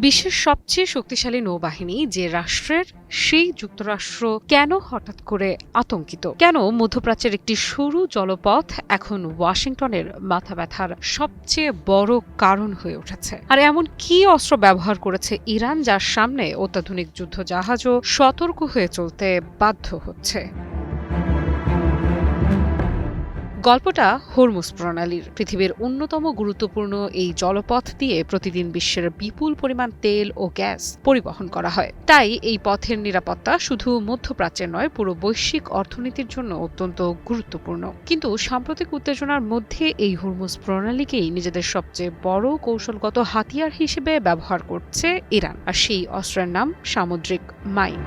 বিশ্বের সবচেয়ে শক্তিশালী নৌবাহিনী যে রাষ্ট্রের, সেই যুক্তরাষ্ট্র কেন হঠাৎ করে আতঙ্কিত? কেন মধ্যপ্রাচ্যের একটি সরু জলপথ এখন ওয়াশিংটনের মাথা ব্যথার সবচেয়ে বড় কারণ হয়ে উঠেছে? আর এমন কি অস্ত্র ব্যবহার করেছে ইরান, যার সামনে অত্যাধুনিক যুদ্ধ জাহাজও সতর্ক হয়ে চলতে বাধ্য হচ্ছে? গল্পটা হরমুজ প্রণালীর। পৃথিবীর অন্যতম গুরুত্বপূর্ণ এই জলপথ দিয়ে প্রতিদিন বিশ্বের বিপুল পরিমাণ তেল ও গ্যাস পরিবহন করা হয়। তাই এই পথের নিরাপত্তা শুধু মধ্যপ্রাচ্যের নয়, পুরো বৈশ্বিক অর্থনীতির জন্য অত্যন্ত গুরুত্বপূর্ণ। কিন্তু সাম্প্রতিক উত্তেজনার মধ্যে এই হরমুজ প্রণালীকেই নিজেদের সবচেয়ে বড় কৌশলগত হাতিয়ার হিসেবে ব্যবহার করছে ইরান। আর সেই অস্ত্রের নাম সামুদ্রিক মাইন।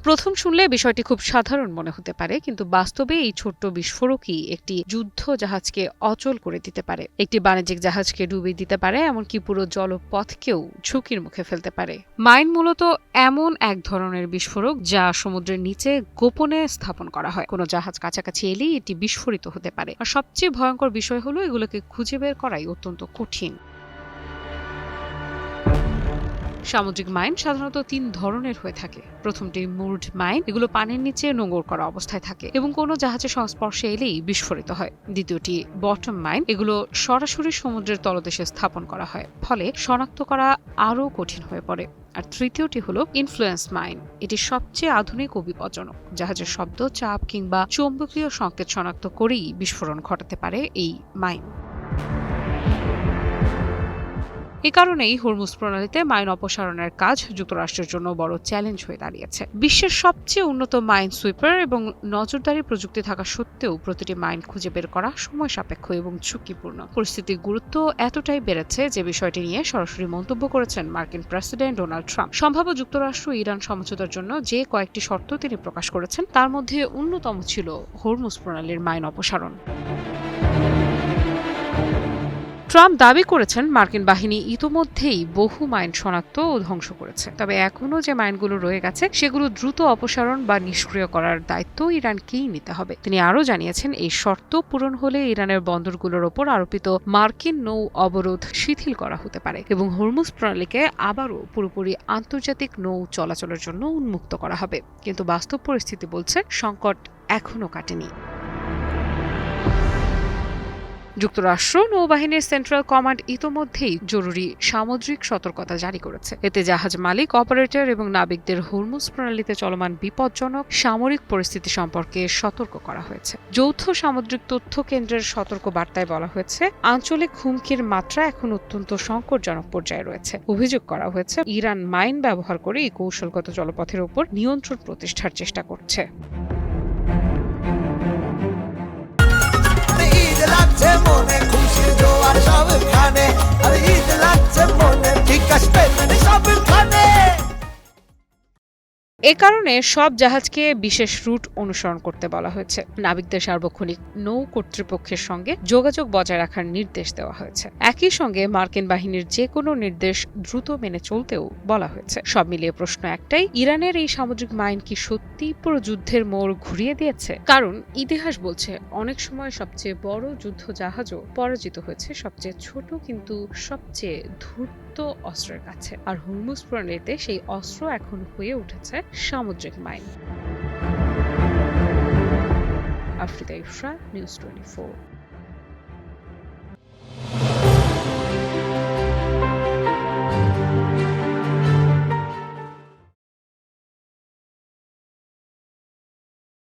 প্রথম শুনলে বিষয়টি খুব সাধারণ মনে হতে পারে, কিন্তু বাস্তবে এই ছোট্ট বিস্ফোরকই একটি যুদ্ধ জাহাজকে অচল করে দিতে পারে, একটি বাণিজ্যিক জাহাজকে ডুবিয়ে দিতে পারে, এমনকি পুরো জলপথকেও ঝুঁকির মুখে ফেলতে পারে। মাইন মূলত এমন এক ধরনের বিস্ফোরক যা সমুদ্রের নিচে গোপনে স্থাপন করা হয়। কোনো জাহাজ কাছাকাছি এলেই এটি বিস্ফোরিত হতে পারে। আর সবচেয়ে ভয়ঙ্কর বিষয় হলো এগুলোকে খুঁজে বের করাই অত্যন্ত কঠিন। সামুদ্রিক মাইন সাধারণত ৩ ধরনের হয়ে থাকে। প্রথমটি মুরড মাইন, এগুলো পানির নিচে নোঙর করা অবস্থায় থাকে এবং কোনো জাহাজের সংস্পর্শে এলেই বিস্ফোরিত হয়। দ্বিতীয়টি বটম মাইন, এগুলো সরাসরি সমুদ্রের তলদেশে স্থাপন করা হয়, ফলে শনাক্ত করা আরও কঠিন হয়ে পড়ে। আর তৃতীয়টি হলো ইনফ্লুয়েন্স মাইন। এটি সবচেয়ে আধুনিক ও বিপজ্জনক। জাহাজের শব্দ, চাপ কিংবা চৌম্বকীয় সংকেত শনাক্ত করেই বিস্ফোরণ ঘটাতে পারে এই মাইন। এ কারণেই হরমুজ প্রণালীতে মাইন অপসারণের কাজ যুক্তরাষ্ট্রের জন্য বড় চ্যালেঞ্জ হয়ে দাঁড়িয়েছে। বিশ্বের সবচেয়ে উন্নত মাইন সুইপার এবং নজরদারি প্রযুক্তি থাকা সত্ত্বেও প্রতিটি মাইন খুঁজে বের করা সময় সাপেক্ষ এবং ঝুঁকিপূর্ণ। পরিস্থিতির গুরুত্ব এতটাই বেড়েছে যে বিষয়টি নিয়ে সরাসরি মন্তব্য করেছেন মার্কিন প্রেসিডেন্ট ডোনাল্ড ট্রাম্প। সম্ভাব্য যুক্তরাষ্ট্র ইরান সমঝোতার জন্য যে কয়েকটি শর্ত তিনি প্রকাশ করেছেন, তার মধ্যে অন্যতম ছিল হরমুজ প্রণালীর মাইন অপসারণ। ট্রাম্প দাবি করেছেন মার্কিন বাহিনী ইতোমধ্যেই বহু মাইন শনাক্ত ও ধ্বংস করেছে, তবে এখনও যে মাইনগুলো রয়ে গেছে সেগুলো দ্রুত অপসারণ বা নিষ্ক্রিয় করার দায়িত্ব ইরানকেই নিতে হবে। তিনি আরও জানিয়েছেন, এই শর্ত পূরণ হলে ইরানের বন্দরগুলোর ওপর আরোপিত মার্কিন নৌ অবরোধ শিথিল করা হতে পারে এবং হরমুজ প্রণালীকে আবারও পুরোপুরি আন্তর্জাতিক নৌ চলাচলের জন্য উন্মুক্ত করা হবে। কিন্তু বাস্তব পরিস্থিতি বলছে সংকট এখনও কাটেনি। যুক্তরাষ্ট্র নৌবাহিনীর সেন্ট্রাল কমান্ড ইতোমধ্যেই জরুরি সামুদ্রিক সতর্কতা জারি করেছে। এতে জাহাজ মালিক, অপারেটর এবং নাবিকদের হরমুজ প্রণালীতে চলমান বিপজ্জনক সামরিক পরিস্থিতি সম্পর্কে সতর্ক করা হয়েছে। যৌথ সামুদ্রিক তথ্য কেন্দ্রের সতর্ক বার্তায় বলা হয়েছে, আঞ্চলিক হুমকির মাত্রা এখন অত্যন্ত সংকটজনক পর্যায়ে রয়েছে। অভিযোগ করা হয়েছে, ইরান মাইন ব্যবহার করে এই কৌশলগত জলপথের উপর নিয়ন্ত্রণ প্রতিষ্ঠার চেষ্টা করছে। মনে খুশির জোয়ার সবখানে, আর ঈদ লাগছে মনে ঠিক আসবে সবখানে। এ কারণে সব জাহাজকে বিশেষ রুট অনুসরণ করতে বলা হয়েছে। নাবিকদের সার্বক্ষণিক নৌ কর্তৃপক্ষের সঙ্গে যোগাযোগ বজায় রাখার নির্দেশ দেওয়া হয়েছে। একই সঙ্গে মার্কিন বাহিনীর যে কোনো নির্দেশ দ্রুত মেনে চলতেও বলা হয়েছে। সব মিলিয়ে প্রশ্ন একটাই, ইরানের এই সামুদ্রিক মাইন কি সত্যি পুরো যুদ্ধের মোড় ঘুরিয়ে দিয়েছে? কারণ ইতিহাস বলছে, অনেক সময় সবচেয়ে বড় যুদ্ধ জাহাজও পরাজিত হয়েছে সবচেয়ে ছোট কিন্তু সবচেয়ে ধূর্ত অস্ত্রের কাছে। আর হরমুজ প্রণালীতে সেই অস্ত্র এখন হয়ে উঠেছে সামুদ্রিক মাইন। Africa Ifra, news 24।